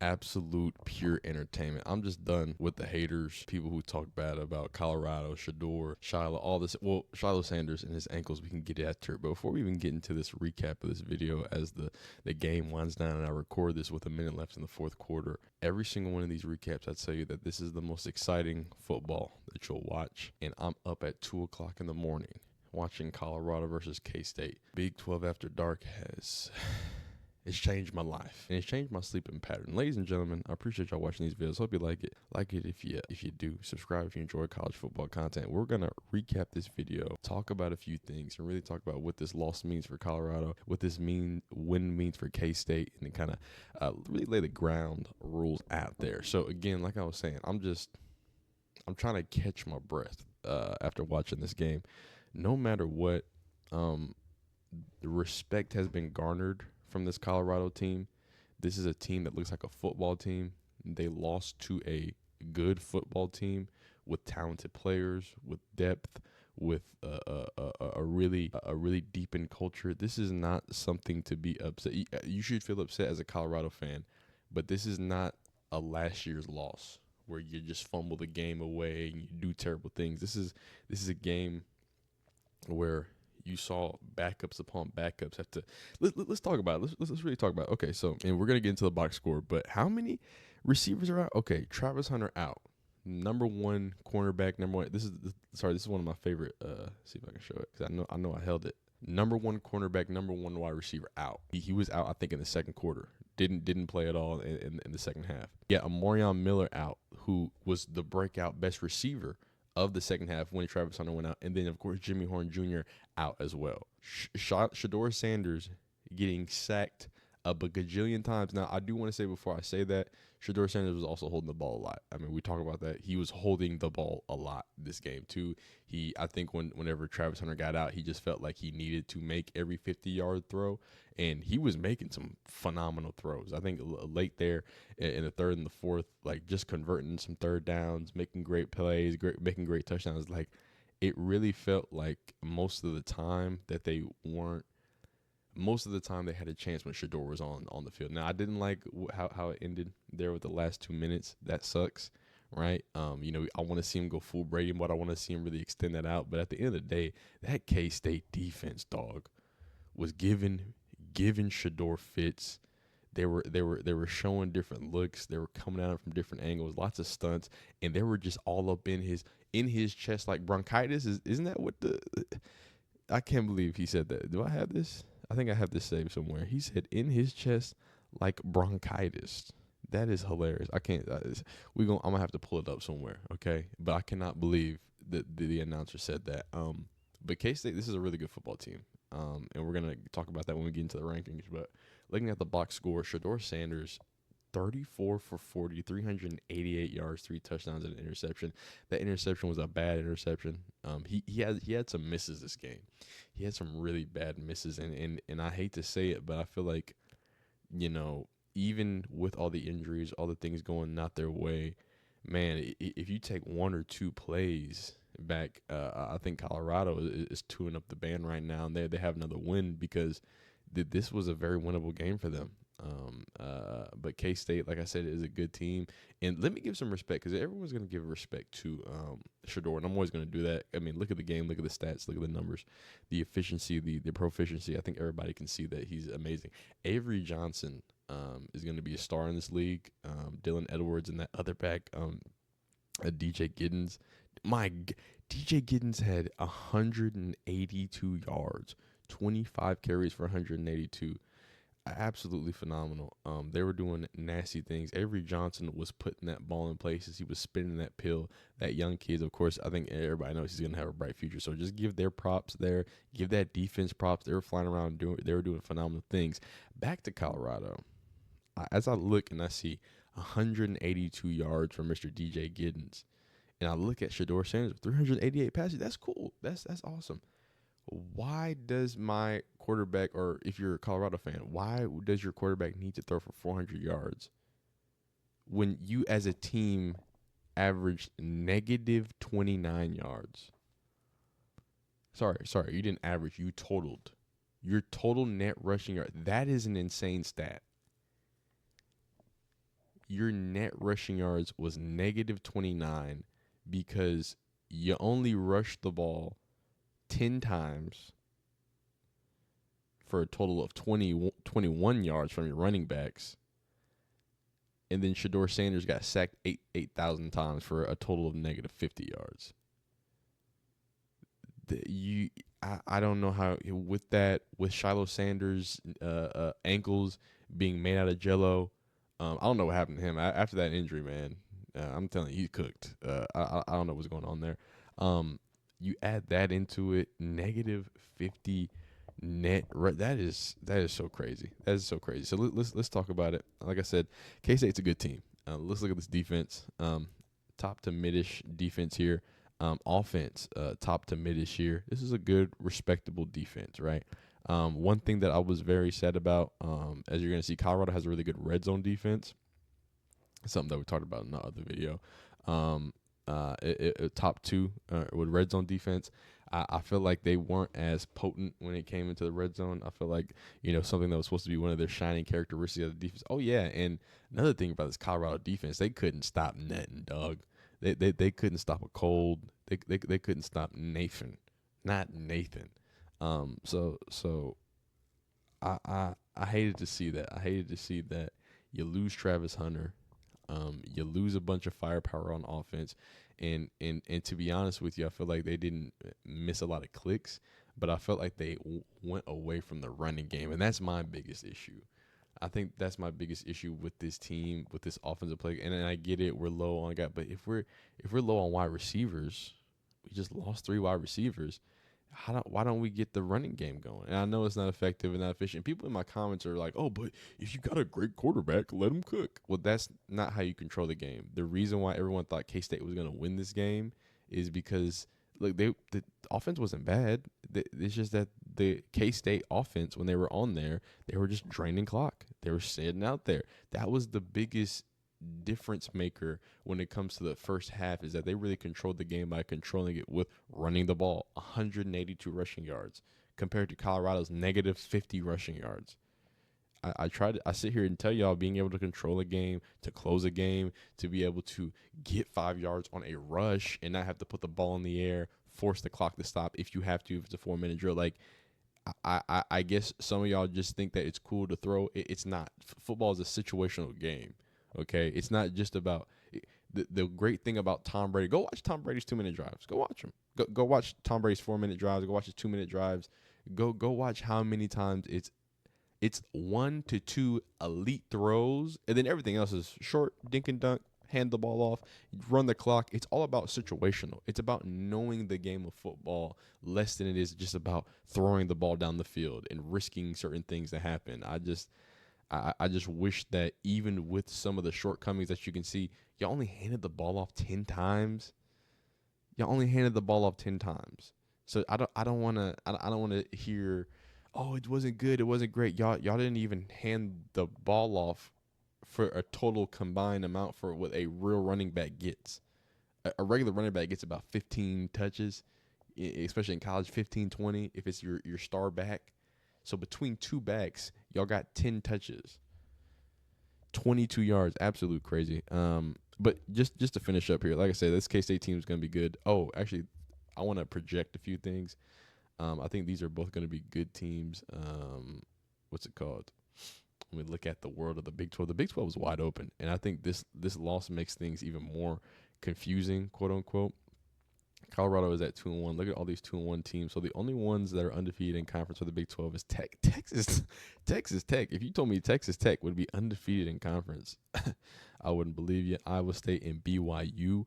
absolute pure entertainment. I'm just done with the haters, people who talk bad about Colorado, Shadeur, Shiloh, all this. Well, Shiloh Sanders and his ankles, we can get after it. But before we even get into this recap of this video, as the game winds down and I record this with a minute left in the fourth quarter, every single one of these recaps, I tell you that this is the most exciting football that you'll watch. And I'm up at 2 o'clock in the morning watching Colorado versus K-State. Big 12 After Dark has it's changed my life, and it's changed my sleeping pattern. Ladies and gentlemen, I appreciate y'all watching these videos. Hope you like it. Like it if you do. Subscribe if you enjoy college football content. We're going to recap this video, talk about a few things, and really talk about what this loss means for Colorado, what this win means for K-State, and then kind of really lay the ground rules out there. So, again, like I was saying, I'm trying to catch my breath after watching this game. No matter what, the respect has been garnered from this Colorado team. This is a team that looks like a football team. They lost to a good football team with talented players, with depth, with a really deepened culture. This is not something to be upset. You should feel upset as a Colorado fan, but this is not a last year's loss where you just fumble the game away and you do terrible things. This is a game where you saw backups upon backups have to. Let's talk about it. Let's really talk about it. Okay, so, and we're gonna get into the box score, but how many receivers are out? Okay, Travis Hunter out. Number one cornerback. Number one. This is one of my favorite. See if I can show it because I know I held it. Number one cornerback. Number one wide receiver out. He was out, I think, in the second quarter. Didn't play at all in the second half. Yeah, Amorion Miller out, who was the breakout best receiver of the second half when Travis Hunter went out. And then, of course, Jimmy Horn Jr. out as well. Shadeur Sanders getting sacked a bajillion times. Now, I do want to say before I say that, Shadeur Sanders was also holding the ball a lot. I mean, we talk about that. He was holding the ball a lot this game, too. I think whenever Travis Hunter got out, he just felt like he needed to make every 50-yard throw, and he was making some phenomenal throws. I think late there in the third and the fourth, like just converting some third downs, making great plays, making great touchdowns. Like, it really felt like most of the time they had a chance when Shadeur was on the field. Now, I didn't like how it ended there with the last 2 minutes. That sucks, right? I want to see him go full Brady, but I want to see him really extend that out. But at the end of the day, that K-State defense, dog, was giving Shadeur fits. They were showing different looks. They were coming at him from different angles, lots of stunts, and they were just all up in his chest like bronchitis. Isn't that what I can't believe he said that. Do I have this? I think I have this saved somewhere. He said in his chest like bronchitis. That is hilarious. I can't. I'm gonna have to pull it up somewhere. Okay, but I cannot believe that the announcer said that. But K-State, this is a really good football team. And we're gonna talk about that when we get into the rankings. But looking at the box score, Shadeur Sanders, 34 for 40, 388 yards, 3 touchdowns, and an interception. That interception was a bad interception. He had some misses this game. He had some really bad misses, and I hate to say it, but I feel like, even with all the injuries, all the things going not their way, man, if you take one or two plays back, I think Colorado is tuning up the band right now, and they have another win because this was a very winnable game for them. But K-State, like I said, is a good team. And let me give some respect because everyone's going to give respect to Shadeur, and I'm always going to do that. I mean, look at the game, look at the stats, look at the numbers, the efficiency, the proficiency. I think everybody can see that he's amazing. Avery Johnson is going to be a star in this league. Dylan Edwards and that other back, DJ Giddens. DJ Giddens had 182 yards, 25 carries for 182. Absolutely phenomenal. They were doing nasty things. Avery Johnson was putting that ball in places. He was spinning that pill. That young kid, of course, I think everybody knows he's going to have a bright future. So just give their props there. Give that defense props. They were flying around. They were doing phenomenal things. Back to Colorado. As I look and I see 182 yards from Mr. DJ Giddens, and I look at Shadeur Sanders with 388 passes, that's cool. That's awesome. Why does my quarterback, or if you're a Colorado fan, why does your quarterback need to throw for 400 yards when you as a team averaged negative 29 yards? Sorry, you didn't average, you totaled. Your total net rushing yard, that is an insane stat. your net rushing yards was negative 29 because you only rushed the ball 10 times for a total of 21 yards from your running backs. And then Shadeur Sanders got sacked 8,000 times for a total of negative 50 yards. I don't know how with Shiloh Sanders' ankles being made out of jello. I don't know what happened to him after that injury, man. I'm telling you, he cooked. I don't know what's going on there. You add that into it, negative 50 net. That is so crazy. That is so crazy. So let's talk about it. Like I said, K-State's a good team. Let's look at this defense. Top to midish defense here. Offense, top to midish here. This is a good, respectable defense, right? One thing that I was very sad about, as you're going to see, Colorado has a really good red zone defense. Something that we talked about in the other video. Top two with red zone defense. I feel like they weren't as potent when it came into the red zone. I feel like, something that was supposed to be one of their shining characteristics of the defense. Oh, yeah, and another thing about this Colorado defense, they couldn't stop nothing, dog. They couldn't stop a cold. They couldn't stop Nathan, not Nathan. So I hated to see that. I hated to see that you lose Travis Hunter. You lose a bunch of firepower on offense, and to be honest with you, I feel like they didn't miss a lot of clicks, but I felt like they went away from the running game, and that's my biggest issue. I think that's my biggest issue with this team, with this offensive play. And I get it, we're low on guy, but if we're low on wide receivers, we just lost 3 wide receivers. Why don't we get the running game going? And I know it's not effective and not efficient. People in my comments are like, "Oh, but if you got a great quarterback, let him cook." Well, that's not how you control the game. The reason why everyone thought K-State was going to win this game is because look, the offense wasn't bad. It's just that the K-State offense, when they were on there, they were just draining clock. They were sitting out there. That was the biggest difference maker when it comes to the first half, is that they really controlled the game by controlling it with running the ball. 182 rushing yards compared to Colorado's negative 50 rushing yards. I sit here and tell y'all, being able to control a game, to close a game, to be able to get 5 yards on a rush and not have to put the ball in the air, force the clock to stop if you have to, if it's a 4-minute drill. Like, I guess some of y'all just think that it's cool to throw. It's not. Football is a situational game, okay? It's not just about the great thing about Tom Brady. Go watch Tom Brady's 2-minute drives. Go watch them. Go watch Tom Brady's 4-minute drives. Go watch his 2-minute drives. Go watch how many times it's 1 to 2 elite throws, and then everything else is short, dink and dunk, hand the ball off, run the clock. It's all about situational. It's about knowing the game of football less than it is just about throwing the ball down the field and risking certain things to happen. I just wish that even with some of the shortcomings that you can see, y'all only handed the ball off 10 times. Y'all only handed the ball off 10 times. So I don't want to hear, "Oh, it wasn't good, it wasn't great." Y'all didn't even hand the ball off for a total combined amount for what a real running back gets. A regular running back gets about 15 touches, especially in college, 15, 20, if it's your star back. So between two backs, y'all got 10 touches. 22 yards, absolute crazy. But just to finish up here, like I said, this K-State team is going to be good. Oh, actually, I want to project a few things. I think these are both going to be good teams. What's it called? When we look at the world of the Big 12, the Big 12 is wide open, and I think this loss makes things even more confusing, quote unquote. Colorado is at 2-1. Look at all these 2-1 teams. So the only ones that are undefeated in conference for the Big 12 is Texas Tech. If you told me Texas Tech would be undefeated in conference, I wouldn't believe you. Iowa State and BYU.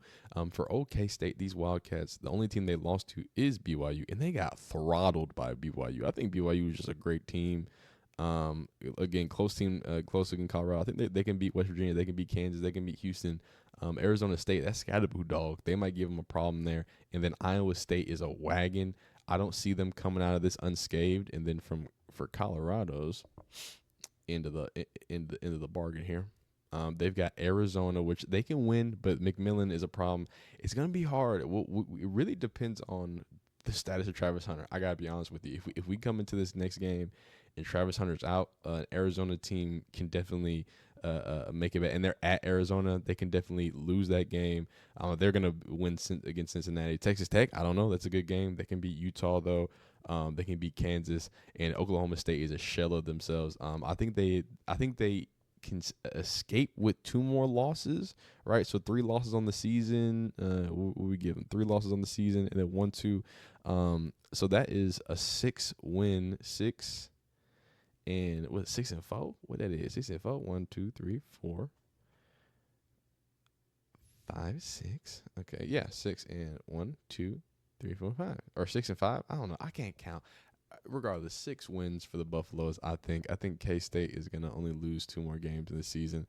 For OK State, these Wildcats, the only team they lost to is BYU, and they got throttled by BYU. I think BYU is just a great team. Again, close team, close against Colorado. I think they can beat West Virginia. They can beat Kansas. They can beat Houston. Arizona State, that's Scatterboo dog. They might give them a problem there. And then Iowa State is a wagon. I don't see them coming out of this unscathed. And then for Colorado's into the bargain here, they've got Arizona, which they can win, but McMillan is a problem. It's gonna be hard. It really depends on the status of Travis Hunter. I gotta be honest with you. If we come into this next game and Travis Hunter's out, an Arizona team can definitely make it back. And they're at Arizona. They can definitely lose that game. They're gonna win against Cincinnati. Texas Tech, I don't know. That's a good game. They can beat Utah though. They can beat Kansas, and Oklahoma State is a shell of themselves. I think they can escape with 2 more losses, right? So 3 losses on the season. We give them 3 losses on the season, and then 1, 2. So that is a 6-win, 6 and what 6-4? What that is? 6-4. 1, 2, 3, 4, 5, 6. Okay, yeah, 6 and 1, 2, 3, 4, 5, or 6-5. I don't know. I can't count. Regardless, 6 wins for the Buffaloes. I think K-State is gonna only lose 2 more games in the season.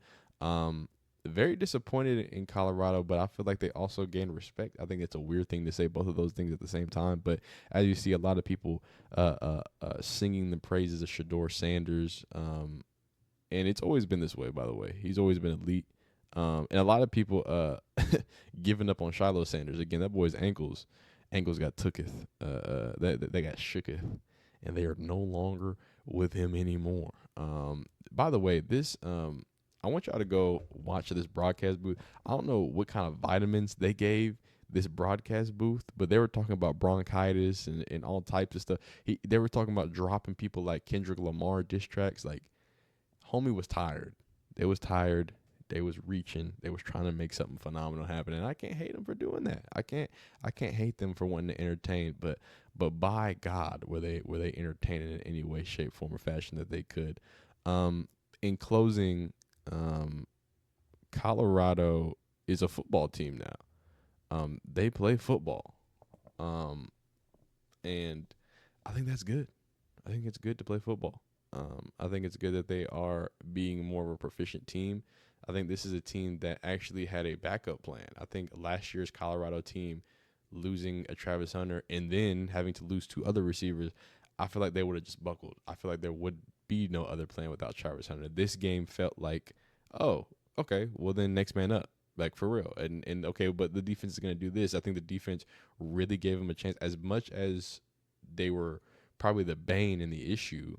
Very disappointed in Colorado, but I feel like they also gained respect. I think it's a weird thing to say both of those things at the same time. But as you see, a lot of people singing the praises of Shadeur Sanders, and it's always been this way. By the way, he's always been elite. And a lot of people giving up on Shiloh Sanders. Again, that boy's ankles got tooketh. They got shooketh, and they are no longer with him anymore. By the way, this I want y'all to go watch this broadcast booth. I don't know what kind of vitamins they gave this broadcast booth, but they were talking about bronchitis and all types of stuff. They were talking about dropping people like Kendrick Lamar diss tracks. Like, homie was tired. They was tired. They was reaching. They was trying to make something phenomenal happen, and I can't hate them for doing that. I can't hate them for wanting to entertain, but by God, were they entertaining in any way, shape, form, or fashion that they could. In closing, Colorado is a football team now. They play football, and I think that's good. I think it's good to play football. I think it's good that they are being more of a proficient team. I think this is a team that actually had a backup plan. I think last year's Colorado team losing a Travis Hunter and then having to lose 2 other receivers, I feel like they would have just buckled. I feel like there would be no other plan without Travis Hunter. This game felt like, oh, okay, well then next man up, like for real. And okay, but the defense is going to do this. I think the defense really gave them a chance, as much as they were probably the bane and the issue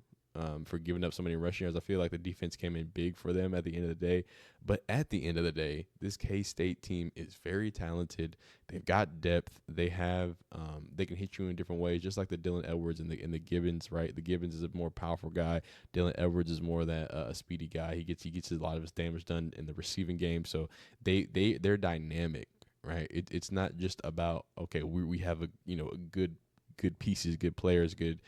for giving up so many rushing yards. I feel like the defense came in big for them at the end of the day. But at the end of the day, this K-State team is very talented. They've got depth. They have they can hit you in different ways, just like the Dylan Edwards and the Gibbons, right? The Gibbons is a more powerful guy. Dylan Edwards is more that a speedy guy. He gets a lot of his damage done in the receiving game. So they're dynamic, right? It's not just about, okay, we have a good pieces, good players, good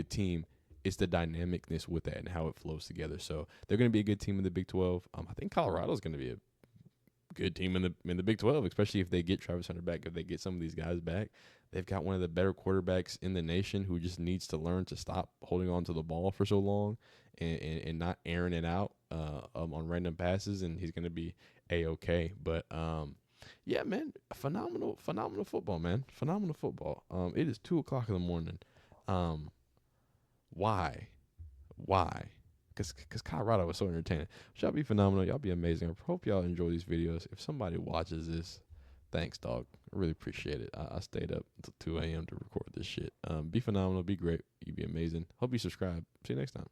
team. It's the dynamicness with that and how it flows together. So they're going to be a good team in the Big 12. I think Colorado's going to be a good team in the Big 12, especially if they get Travis Hunter back, if they get some of these guys back. They've got one of the better quarterbacks in the nation who just needs to learn to stop holding on to the ball for so long and not airing it out on random passes, and he's going to be A-okay. But, yeah, man, phenomenal football, man. Phenomenal football. It is 2 o'clock in the morning. Why? Because Colorado was so entertaining. Y'all be phenomenal. Y'all be amazing. I hope y'all enjoy these videos. If somebody watches this, thanks, dog. I really appreciate it. I stayed up until 2 a.m. to record this shit. Be phenomenal. Be great. You be amazing. Hope you subscribe. See you next time.